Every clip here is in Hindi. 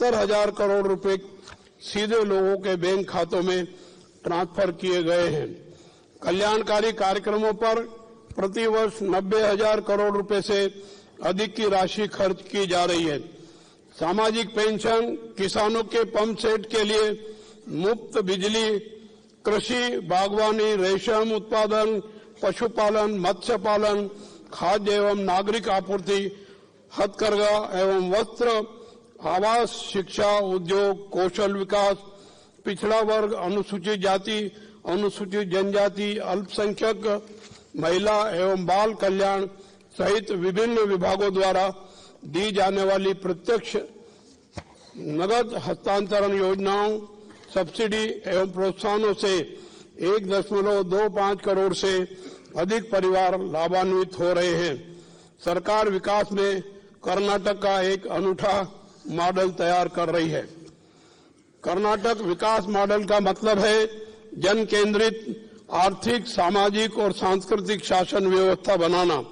70,000 करोड़ रुपए सीधे लोगों के बैंक खातों में ट्रांसफर किए गए हैं। कल्याणकारी कार्यक्रमों पर प्रतिवर्ष 90,000 करोड़ रुपए से अधिक की राशि खर्च की जा रही है। सामाजिक पेंशन, किसानों के पंप सेट के लिए मुफ्त बिजली, कृषि, बागवानी, रेशम उत्पादन, पशुपालन, मत्स्य पालन, खाद्य एवं नागरिक आपूर्ति, हथकरघा एवं वस्त्र, आवास, शिक्षा, उद्योग, कौशल विकास, पिछड़ा वर्ग, अनुसूचित जाति, अनुसूचित जनजाति, अल्पसंख्यक, महिला एवं बाल कल्याण सहित विभिन्न विभागों द्वारा दी जाने वाली प्रत्यक्ष नगद हस्तांतरण योजनाओं, सब्सिडी एवं प्रोत्साहनों से 1.25 करोड़ से अधिक परिवार लाभान्वित हो रहे हैं। सरकार विकास में कर्नाटक का एक अनूठा मॉडल तैयार कर रही है। कर्नाटक विकास मॉडल का मतलब है जन केंद्रित आर्थिक, सामाजिक और सांस्कृतिक शासन व्यवस्था बनाना।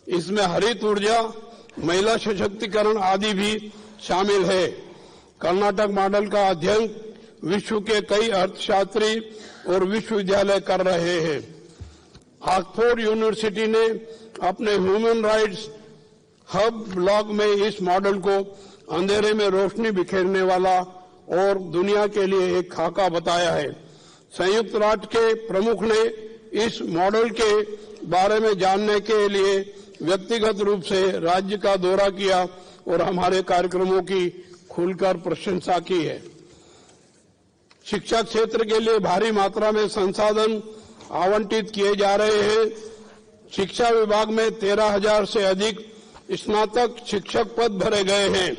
इसमें हरित ऊर्जा, महिला सशक्तिकरण आदि भी शामिल है। कर्नाटक मॉडल का अध्ययन विश्व के कई अर्थशास्त्री और विश्वविद्यालय कर रहे हैं। ऑक्सफोर्ड यूनिवर्सिटी ने अपने ह्यूमन राइट्स हब ब्लॉग में इस मॉडल को अंधेरे में रोशनी बिखेरने वाला और दुनिया के लिए एक खाका बताया है। संयुक्त राष्ट्र के प्रमुख ने इस मॉडल के बारे में जानने के लिए व्यक्तिगत रूप से राज्य का दौरा किया और हमारे कार्यक्रमों की खुलकर प्रशंसा की है। शिक्षा क्षेत्र के लिए भारी मात्रा में संसाधन आवंटित किए जा रहे हैं। शिक्षा विभाग में 13,000 से अधिक स्नातक शिक्षक पद भरे गए हैं।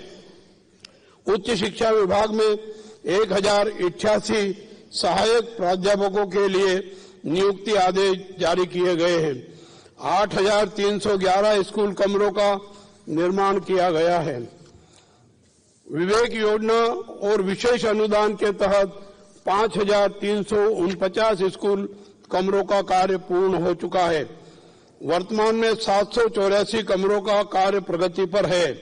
उच्च शिक्षा विभाग में 1,088 सहायक प्राध्यापकों के लिए नियुक्ति आदेश जारी किए गए हैं। 8,311 स्कूल कमरों का निर्माण किया गया है। विवेक योजना और विशेष अनुदान के तहत 5,349 स्कूल कमरों का कार्य पूर्ण हो चुका है। वर्तमान में 784 कमरों का कार्य प्रगति पर है।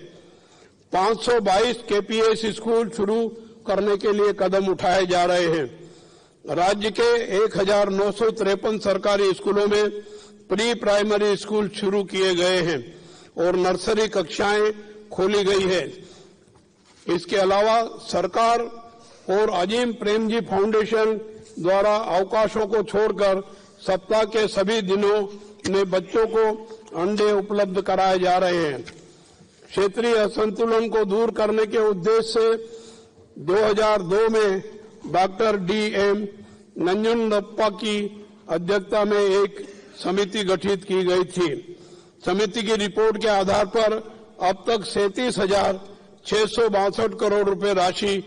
522 केपीएस स्कूल शुरू करने के लिए कदम उठाए जा रहे हैं। राज्य के 1,953 सरकारी स्कूलों में प्री प्राइमरी स्कूल शुरू किए गए हैं और नर्सरी कक्षाएं खोली गई है। इसके अलावा सरकार और अजीम प्रेमजी फाउंडेशन द्वारा अवकाशों को छोड़कर सप्ताह के सभी दिनों में बच्चों को अंडे उपलब्ध कराए जा रहे हैं। क्षेत्रीय असंतुलन को दूर करने के उद्देश्य से 2002 में डॉक्टर D.M. नंजुंडप्पा की अध्यक्षता में एक समिति गठित की गई थी। समिति की रिपोर्ट के आधार पर अब तक 37,662 करोड़ रुपए राशि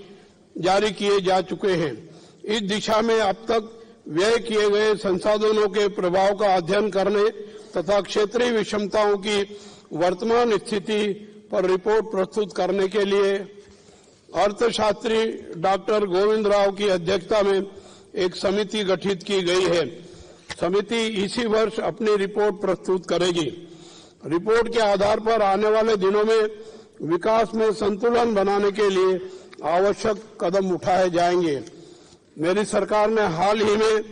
जारी किए जा चुके हैं। इस दिशा में अब तक व्यय किए गए संसाधनों के प्रभाव का अध्ययन करने तथा क्षेत्रीय विषमताओं की वर्तमान स्थिति पर रिपोर्ट प्रस्तुत करने के लिए अर्थशास्त्री डॉक्टर गोविंद राव की अध्यक्षता में एक समिति गठित की गई है। समिति इसी वर्ष अपनी रिपोर्ट प्रस्तुत करेगी। रिपोर्ट के आधार पर आने वाले दिनों में विकास में संतुलन बनाने के लिए आवश्यक कदम उठाए जाएंगे। मेरी सरकार ने हाल ही में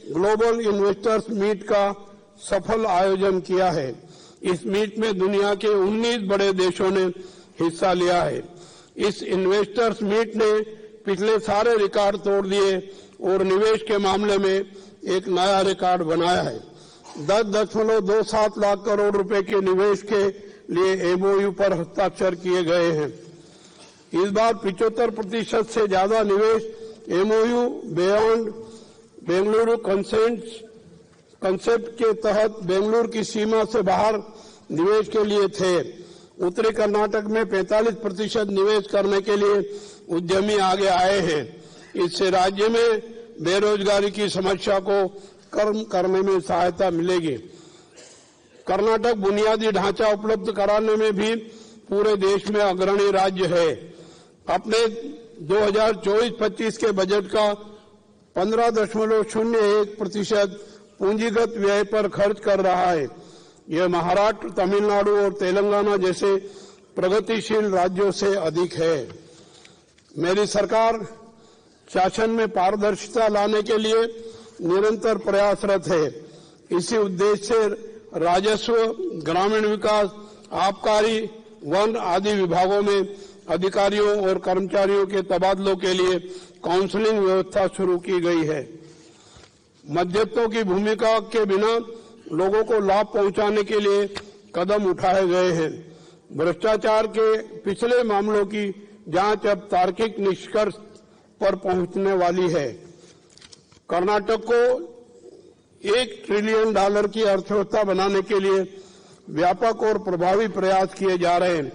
ग्लोबल इन्वेस्टर्स मीट का सफल आयोजन किया है। इस मीट में दुनिया के 19 बड़े देशों ने हिस्सा लिया है। इस इन्वेस्टर्स मीट ने पिछले सारे रिकॉर्ड तोड़ दिए और निवेश के मामले में एक नया रिकॉर्ड बनाया है। 10.27 लाख करोड़ रुपए के निवेश के लिए MOU पर हस्ताक्षर किए गए हैं। इस बार 75% से ज्यादा निवेश MOU बियॉन्ड बेंगलुरु कंसेप्ट के तहत बेंगलुरु की सीमा से बाहर निवेश के लिए थे। उत्तरी कर्नाटक में 45% निवेश करने के लिए उद्यमी आगे आए हैं। इससे राज्य में बेरोजगारी की समस्या को कम करने में सहायता मिलेगी। कर्नाटक बुनियादी ढांचा उपलब्ध कराने में भी पूरे देश में अग्रणी राज्य है। अपने 2024-25 के बजट का 15.01% पूंजीगत व्यय पर खर्च कर रहा है। यह महाराष्ट्र, तमिलनाडु और तेलंगाना जैसे प्रगतिशील राज्यों से अधिक है। मेरी सरकार शासन में पारदर्शिता लाने के लिए निरंतर प्रयासरत है। इसी उद्देश्य से राजस्व, ग्रामीण विकास, आबकारी, वन आदि विभागों में अधिकारियों और कर्मचारियों के तबादलों के लिए काउंसलिंग व्यवस्था शुरू की गई है। मध्यस्थों की भूमिका के बिना लोगों को लाभ पहुंचाने के लिए कदम उठाए गए हैं। भ्रष्टाचार के पिछले मामलों की जांच अब तार्किक निष्कर्ष पर पहुंचने वाली है। कर्नाटक को $1 ट्रिलियन की अर्थव्यवस्था बनाने के लिए व्यापक और प्रभावी प्रयास किए जा रहे हैं।